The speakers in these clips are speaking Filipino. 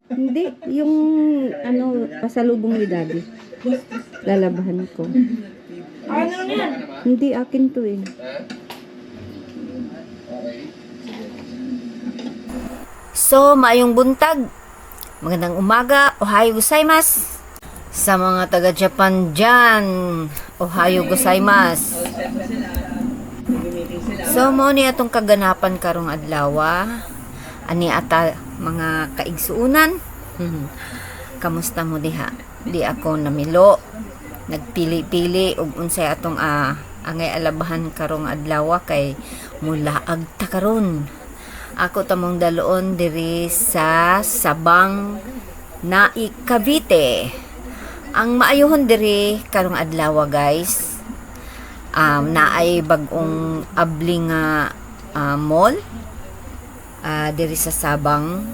Hindi, yung pasalubong ni Daddy. Lalabahan ko. Ano yan? Hindi, akin to eh. So, maayong buntag. Magandang umaga. Ohayo gozaimasu. Sa mga taga-Japan dyan, ohayo gozaimasu. So, mo ni atong kaganapan karong adlaw. Ani ata mga kaigsuunan. Kamusta mo diha? Di ako namilo. Nagpili-pili og unsay atong angay alabahan karong adlaw kay mula agta karon. Ako tamong daloon diri sa Sabang Naik, Cavite. Ang maayohon diri karong adlaw guys. Naay bag-ong abling mall diri sa Sabang.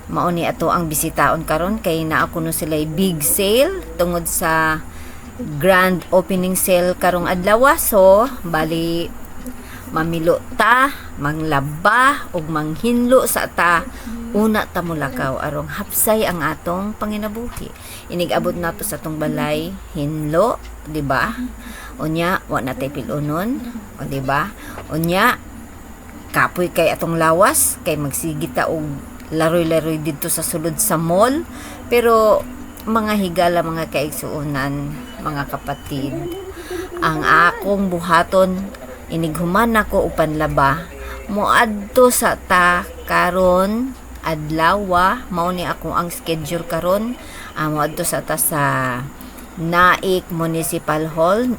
Mao ni ato ang bisitaon karon kay naa kuno sila big sale tungod sa grand opening sale karong adlaw. So bali mamilo ta, manglaba ug manghinlo sa ta una ta mulakaw arong hapsay ang atong panginabuhi. Inig-abot nato sa atong balay hinlo, di ba? Unya wa na tay pilunon, o di ba? Unya kapoy kay atong lawas kay magsigita og laroy-laroy dito sa sulod sa mall. Pero mga higala, mga kaigsuunan, mga kapatid, ang akong buhaton inighuman ako upan laba moadto sa ta karon adlaw. Mao ni ako ang schedule karon moadto sa ta sa Naik Municipal Hall.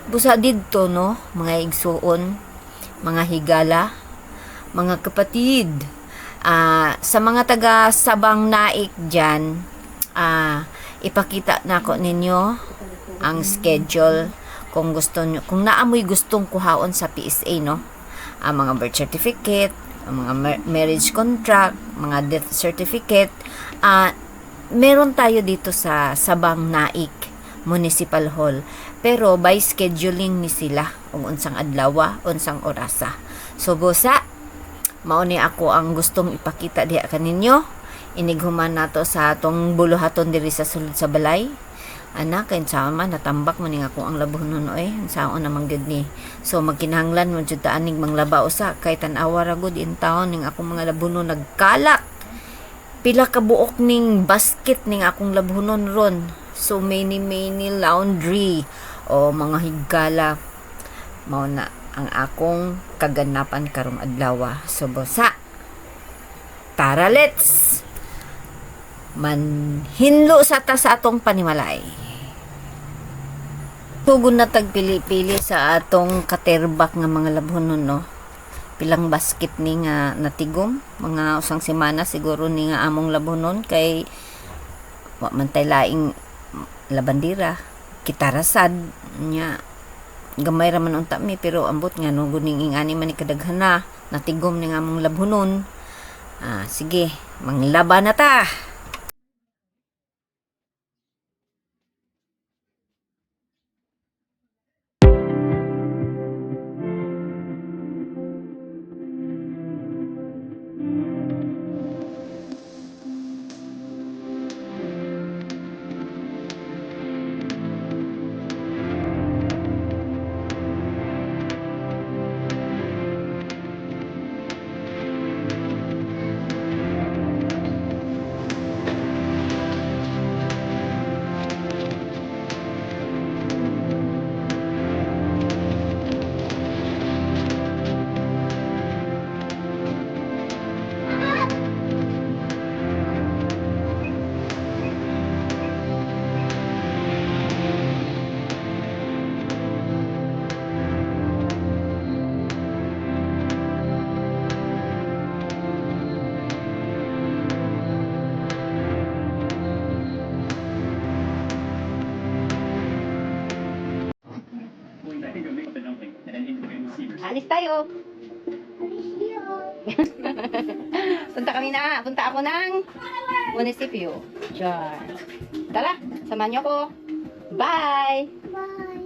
Busa didto no mga igsuon, mga higala, mga kapatid, sa mga taga Sabang Naik dyan, ipakita na ko ninyo ang schedule kung gusto nyo, kung naamoy gustong kuhaon sa PSA, no? Ang mga birth certificate, ang mga marriage contract, mga death certificate, meron tayo dito sa Sabang Naik Municipal Hall. Pero by scheduling ni sila kung unsang adlaw, unsang orasa. So busa, mao ni ako ang gustong ipakita diha kaninyo. Inighuman nato sa atong buluhaton diri sa sulod sa balay. Anak, kay sama natambak mo ning ako ang labuhon saon namang gud ni. So magkinahanglan mo jud ta aning manglaba usa kay tan-awa ra gud in town ning akong mga labuhon nagkalak. Pila ka buok ning basket ning akong labuhon ron. So many laundry o mga higala. Mao na ang akong kaganapan karong adlaw. So bosa, tara let's manhinlo sa ta sa atong panimalay. Tugon na tagpili-pili sa atong katerbak nga mga labhonon, no? Pilang basket ni nga natigom, mga usang semana siguro ni nga among labhonon kay wa man tay laing labandira, kitarasad nya gamay ra man unta mi pero ambot nga no guning ingani man ni kadaghana natigom ni nga among labhonon. Sige, manglaba na ta. Alis tayo. Punta ako ng munisipyo. Diyan. Tara, samahan niyo ako. Bye! Bye!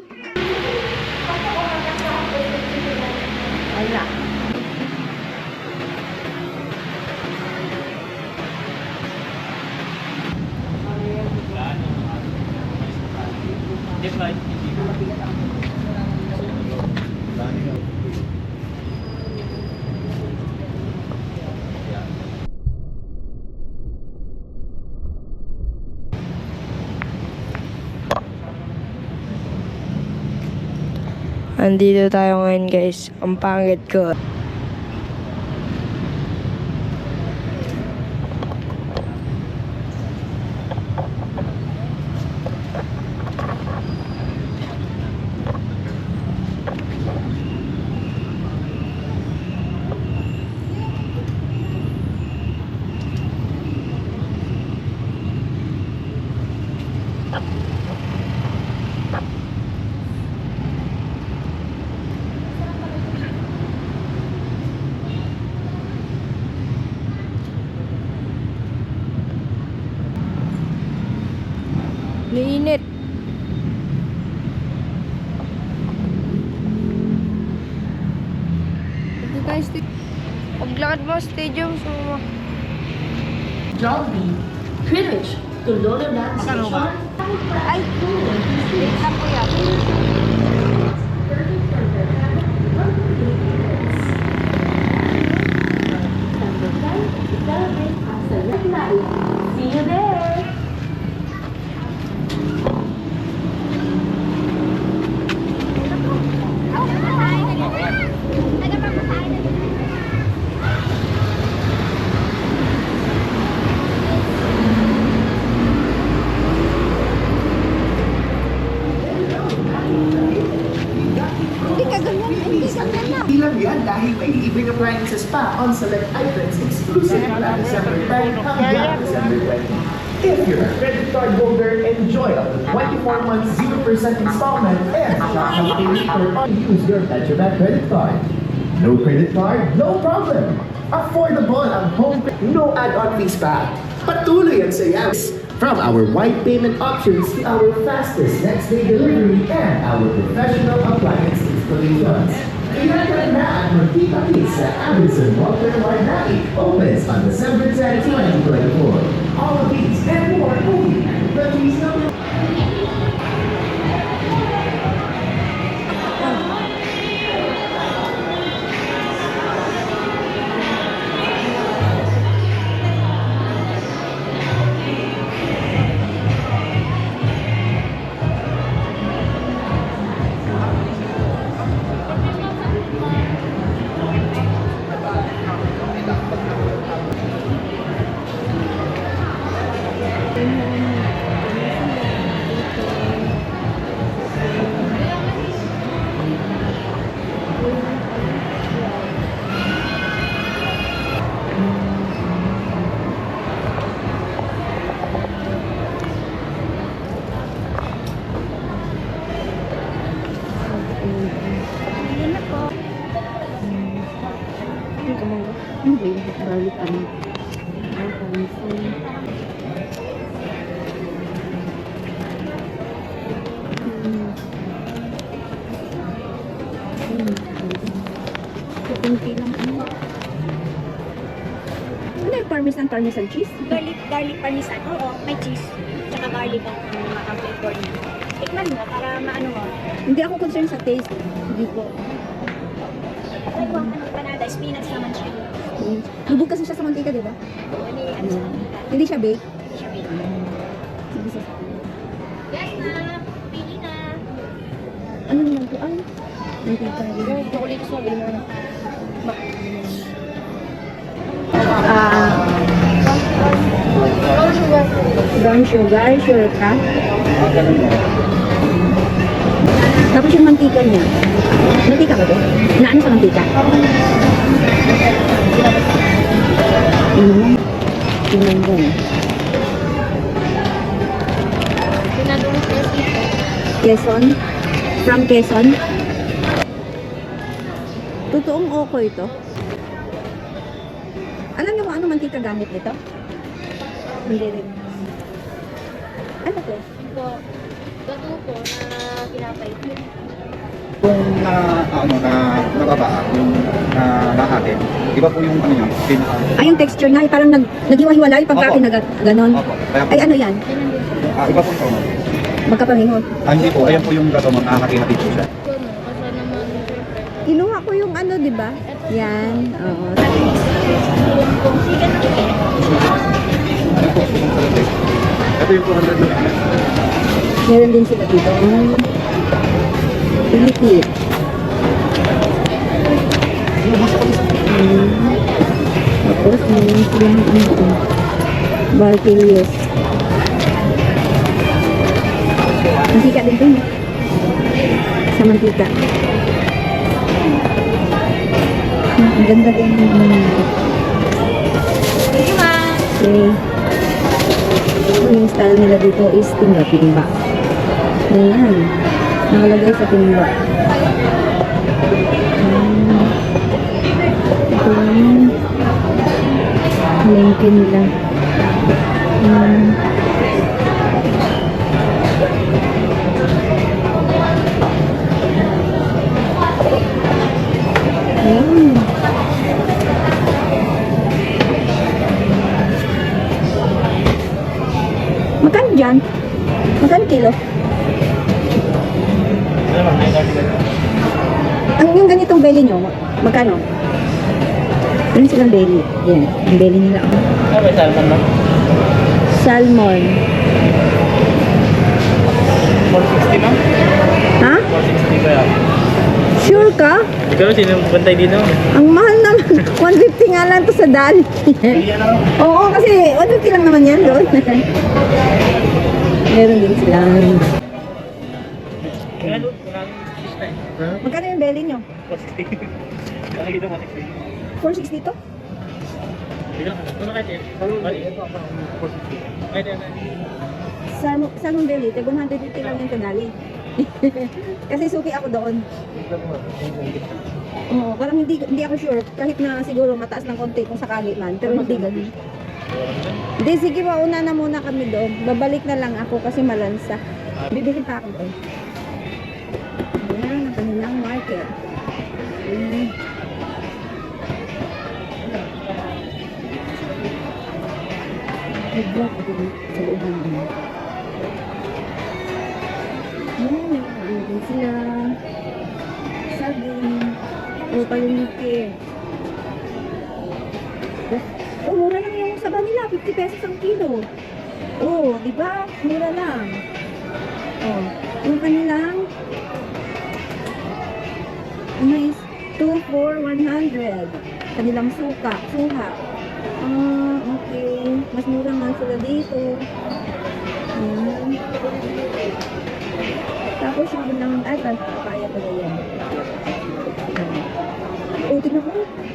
Wala. Andito tayo ngayon guys. Ang pangit ko. Mainit. Ito tayo paglakad mo stadium so Jollibee, Greenwich, Tulolonan Station. ay wait lang kuya. See you there. Hindi lang yan dahil may libreng appliances pa on select items exclusive mula December 10 hanggang December 20. If you're a credit card holder, enjoy up to 24 months 0% installment and shop na pay later on use your Petrobank credit card. No credit card? No problem! Affordable ang home no add-on fees pa. Patuloy ang saya! From our wide payment options to our fastest next day delivery and our professional appliance installations. Kaya na at magkita-kits sa Amazon Walter Warnai opens on December 10, 2024. All of these and more only at Country's number. Balik ano. Kunti lang ano. Ano yung parmesan cheese? Garlic parmesan. Oo, may cheese. Tsaka garlic ang mga flavor niya. Tikman mo para maano mo. Hindi ako concerned sa taste. Hindi ko. Like kung ano panada, spinach naman siya. Lubog kasi siya sa mantika, di ba? Ano sa mantika. Hindi siya bake. Hindi siya big. Sige, sige. Yes, ma'am. Pili na. Ano naman to? Ay, mantika. Chocolate sauce na. Brown sugar, sure ka? Tapos yung mantika niya. Mantika ba to? Naano sa mantika? Tingnan mo. Quezon? From Quezon? Totoong oko ito. Alam niyo kung ano mantika gamit nito? Hindi rin. Ano to? Ito, gato po na ginapay. Kung nababa, yung nahatin, iba po yung ano yun, pinaka. Ay, yung texture niya, ay parang naghiwa-hiwalay pagka Opo. ganon. Opo. Kaya po, Ay, ano yan? iba po yung trauma. Magkapareho. Hindi po, ayan po yung gagamot, nakakati-hati po siya. Kinuha ko yung ano, di ba? Yan. Oo. Ito yung 200 na. Meron din sila dito. Pilipit. Tapos, meron silang Bartilius. Mantika din ito. Sa mantika. Ang ganda din. Okay. Yung style nila dito is timba-timba. Ayan. Nakalagay sa timba. Ito yung lengke nila. Ayan. Magkano dyan? Magkano kilo? Ang yung ganitong belly nyo, magkano? Ano silang belly? Yan, ang belly nila. Ah, may salmon ba? Salmon. 460 ma'am? Ha? 460 kaya. Sure ka? Ikaw, sino bantay dito? Ang mahal naman. 150 nga lang to sa dali. Oo, kasi 150 lang naman yan doon. Meron din silang. Magkano yung belly nyo? 460. Ano dito, 160? 460 to? Ano kahit eh? 460. Kahit eh. Salmon belly, 150 lang yung kadali. Kasi suki ako doon. Oo, parang hindi ako sure. Kahit na siguro mataas ng konti kung sakali man. Pero hindi ganun. Hindi, sige, mauna na muna kami doon. Babalik na lang ako kasi malansa. Bibili pa ako doon. Ayan, ang kanilang market. Nag-vlog ako sa looban doon. Ayan, nag-vlog sila. Saging. O, paluniki. Oh, mura lang yung saba nila. 50 pesos ang kilo. Oh, di ba? Mura lang. Oh, yung kanilang ano is 2 for 100. Kanilang suha. Ah, okay. Mas mura nga sila dito. Ayan. Tapos yung kanilang kaya pala yan. Oh, tignan ko.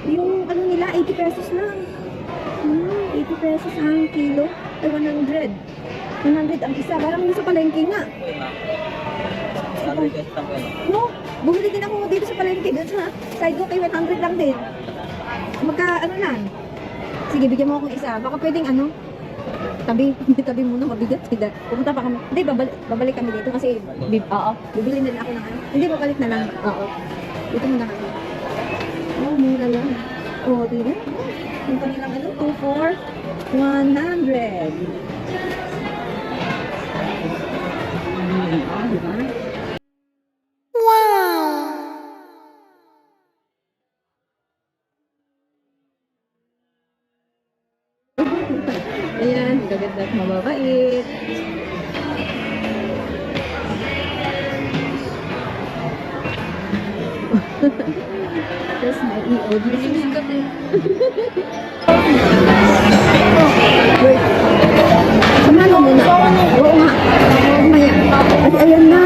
Yung ano nila, 80 pesos lang. 80 pesos ang kilo. Ay, 100. 100 ang isa. Parang yung sa palengke nga. No, bumili din ako dito sa palengke. Doon sa side ko kay 100 lang din. Ano lang. Sige, bigyan mo akong isa. Baka pwedeng tabi muna, mabigat. Pupunta pa kami. Hindi, babalik kami dito kasi bibili na ako ng ano. Hindi, babalik na lang. Oo. Dito muna kami. Oh, mura lang. Oh, tignan. Yung kanilang 2 for 100. Diba? Ayan, gaganda at mababait. Tapos may i-old. Wait. Samahan mo muna. Oo nga. Maya. At ayan na.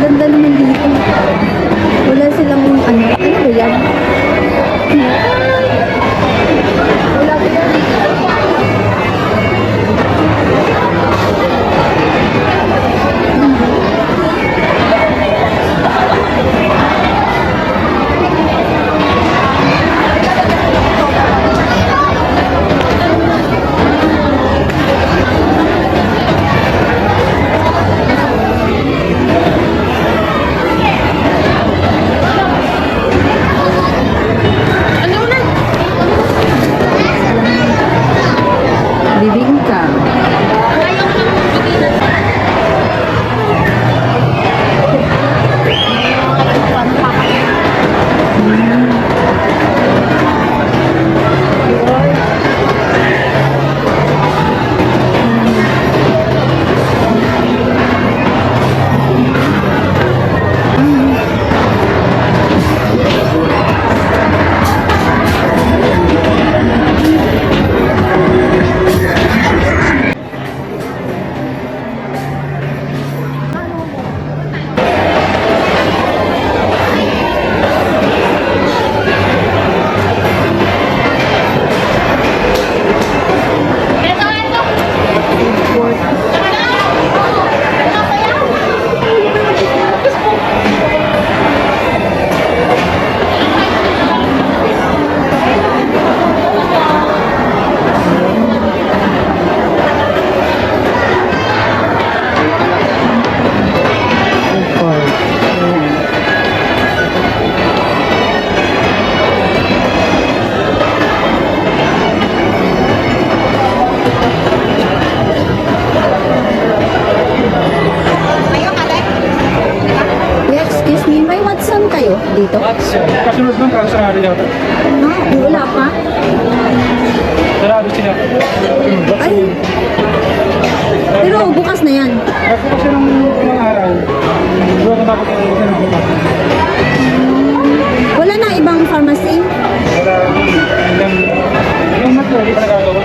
Ganda naman dito. Wala silang ano. Ano ba yan? Wala ba yan? Sunod nun, parang sarado yata. Wala pa. Sarado sila. Ay. Pero bukas na yan. Ako kasi nung unang araw, doon ako dapat ako kasi nung bukas. Wala na ibang pharmacy. Wala, yung mat hindi pa nagagawa.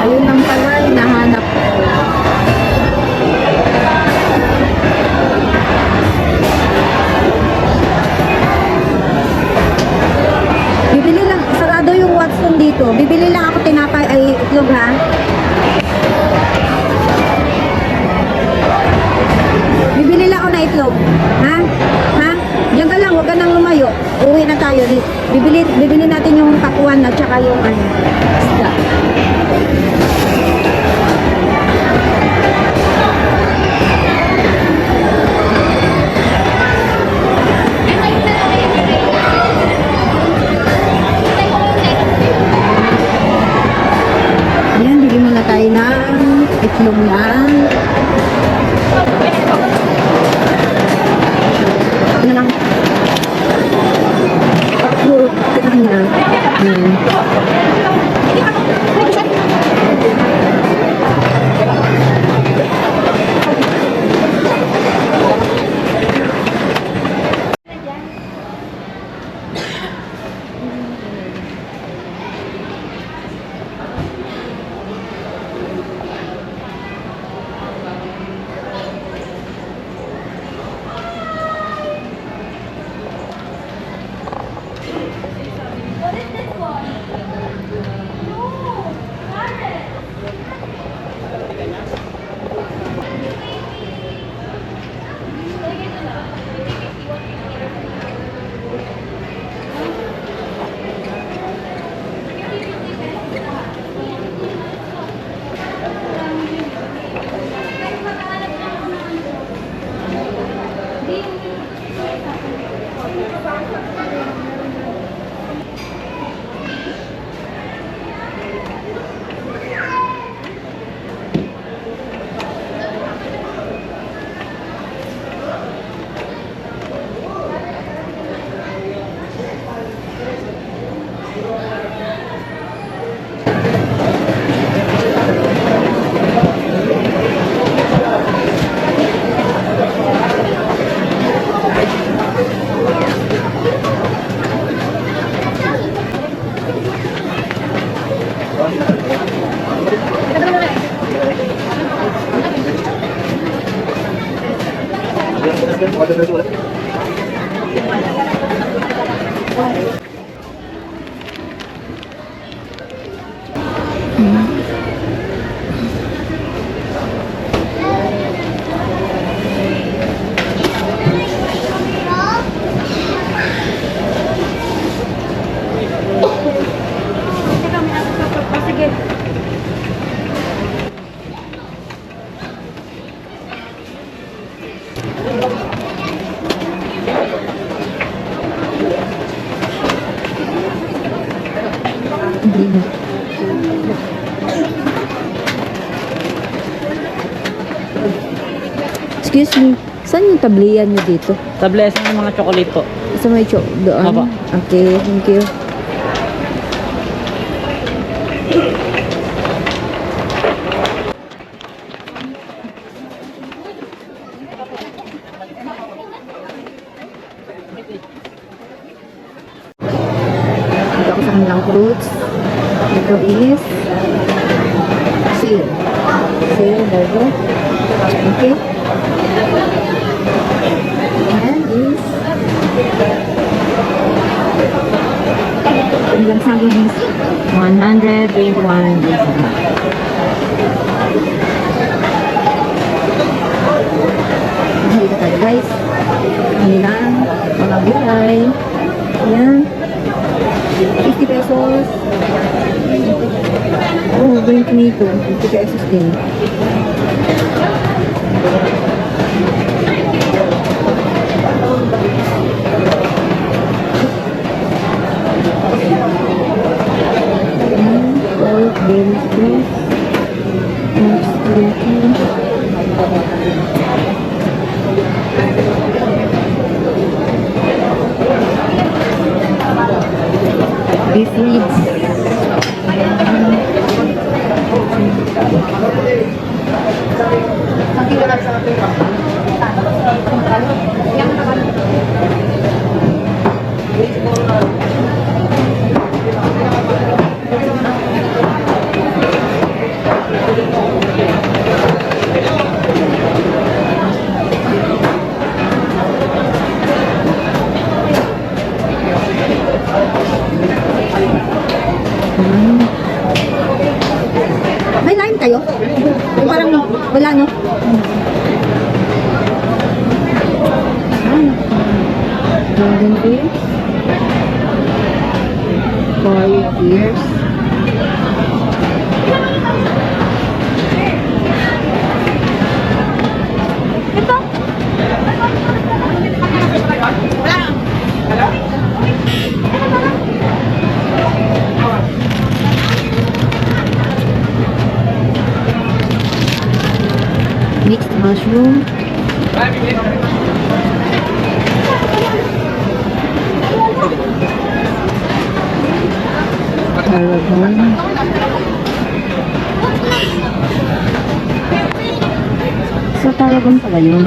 Ayun ang pala, hinahanap ko. Bibili lang, sarado yung Watson dito. Bibili lang ako tinapay ay itlog ha. Bibili lang ako na itlog. Ha? Ha? Diyan ka lang, huwag ka nang lumayo. Uwi na tayo. Bibili natin yung takuan at saka yung ano, isda. Ayan, bili muna tayo ng itlog na. Ano lang? Ano na? Excuse me, saan yung tablihan nyo dito? Tablesan ng mga chocolate po. Sa may doon? Apa. Okay, thank you. Ito ako sa kanilang fruits. Ito is seal. Seal, burger. Okay. And is Ilang saging is 121 days. Dito tayo guys. Kanilang mga gulay. Ayan. 50 pesos. Oh, green tomato. 50 pesos din. Beef ribs. May lime kayo? Yung parang wala, no? Golden fish. 4 years. Mixed mushroom. Tarragon. So, tarragon pala yun.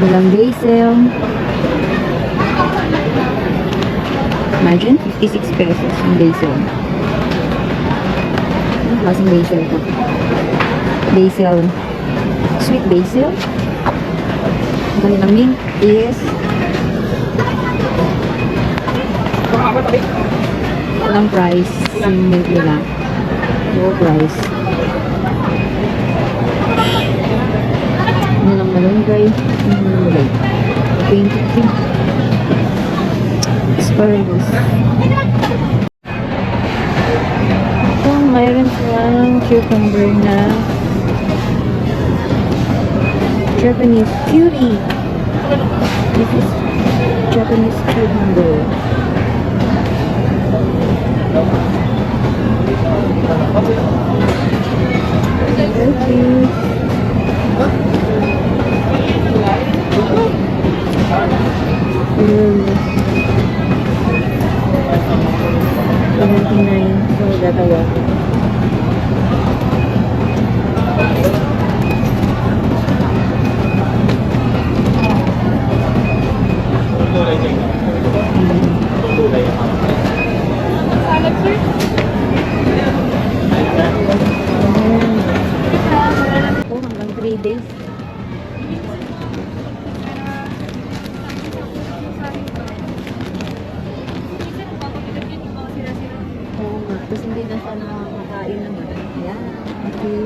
Bilang basil. Imagine, 56 pesos yung basil. Anong klaseng basil ito? Basil. Sweet basil. Ang kanilang mint is walang price yung mint nila. Low price. Ano lang malunggay? Malunggay. 23. Asparagus. So, mayroon silang cucumber na Japanese cutie. This is Japanese cucumber. So, dalawa. Hanggang 3 days. Oo nga, tapos hindi na siya nakakain naman. Ayan, okay.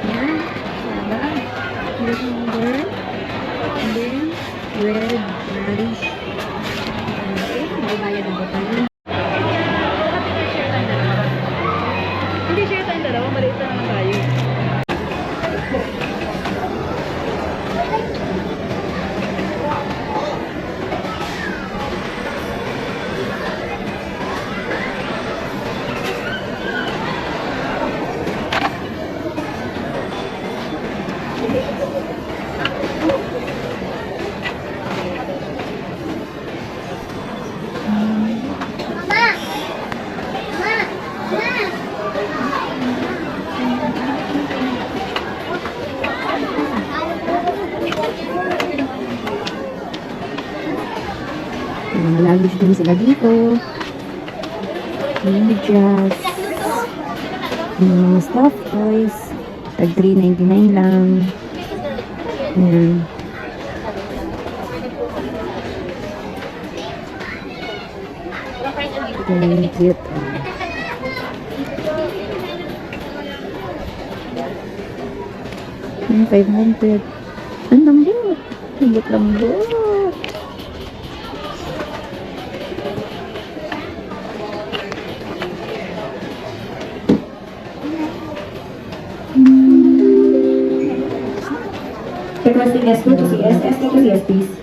Ayan, sada, cucumber, and then red radish. Okay, may bayad na ba tayo? Hindi share tayong dalawa, maliit na naman tayo. Lagi din sila dito. Medyas. Stuffed toys. Tag 3.99 lang. Ayan. Ayan, cute. Ayan, 500. Ang lambot. Lambot. Requesting escort to CS, escort to CS, please.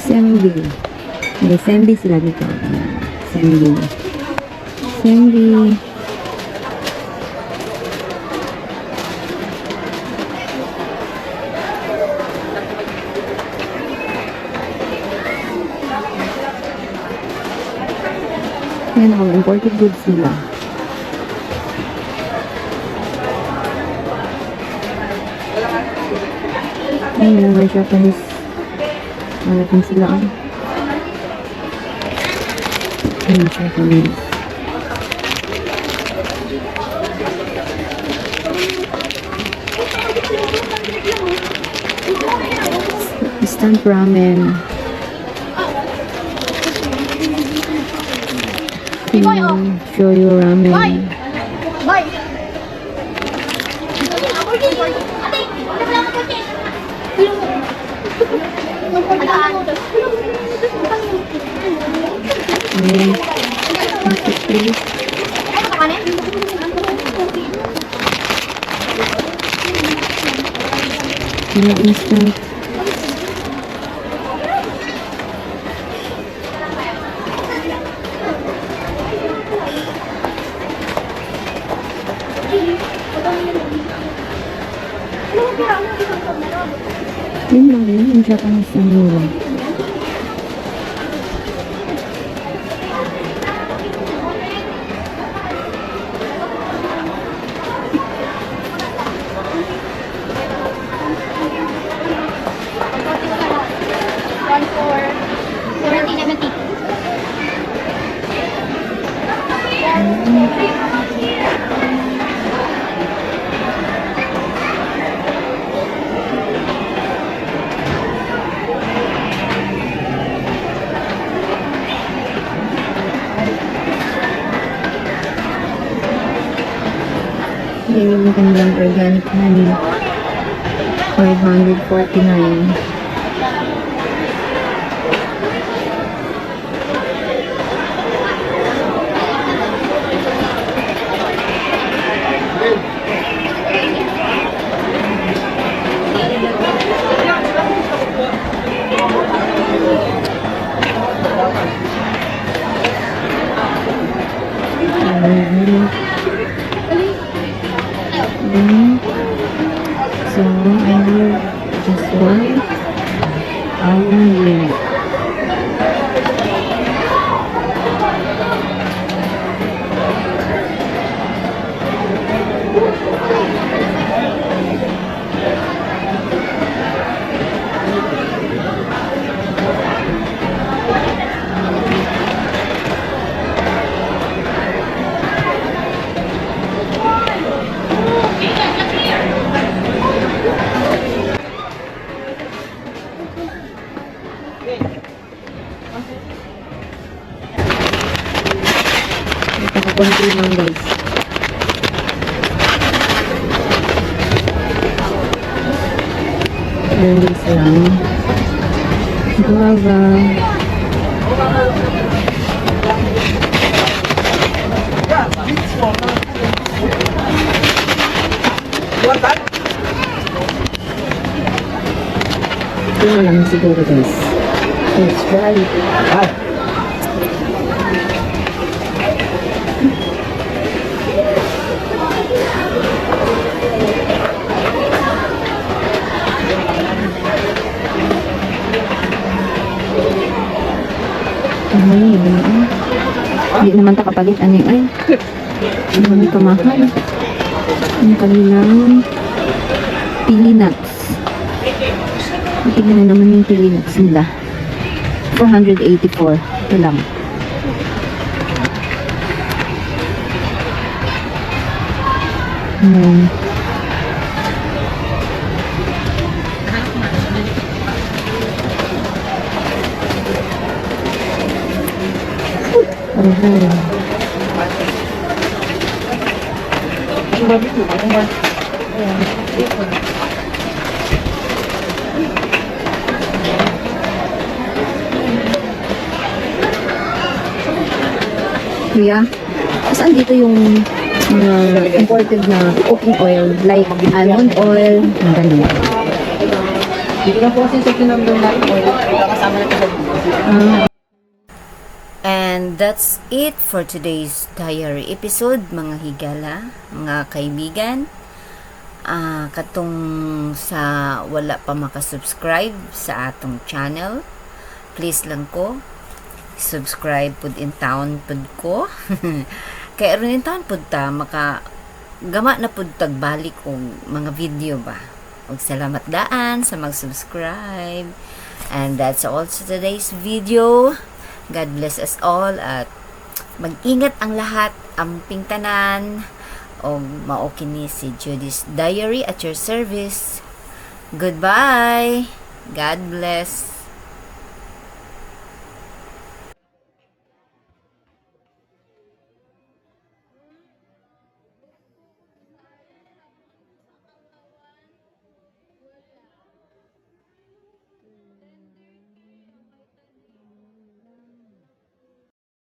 Sembi. May Sembi sila dito. Sembi. Sembi. Yan ang imported goods nila. Ayun, may Japanese. Malapin sila ang Japanese. Instant ramen. Shoyu ramen. Instant. Yun lang yun, yung Japanese na nila. Yan yung magandang organic honey. 549. So I have just one unit. Konti lang guys. Ayan guys lang. Guava. Ito na lang siguro guys. Let's try it. Ay, hindi naman takapalit. Ano yun? Ay, hindi naman kamahal. Ang kanilang pili nuts. Tingnan na naman yung pili nuts nila. 484. Ito lang. Kuya, saan dito yung imported na cooking oil like almond oil, ang ganun? Dito na po kasi sa kinamdam natin oil. Kasama na ito sa And that's it for today's diary episode, mga higala, mga kaibigan. Katong sa wala pa makasubscribe sa atong channel, please lang ko subscribe pud in town pud ko. Kaya ron in town pud ta maka gama na pud tagbalik og mga video ba. Og salamat daan sa mag-subscribe. And that's all sa today's video. God bless us all at mag-ingat ang lahat, amping tanan. O mao kini si Judy's Diary at your service. Goodbye. God bless.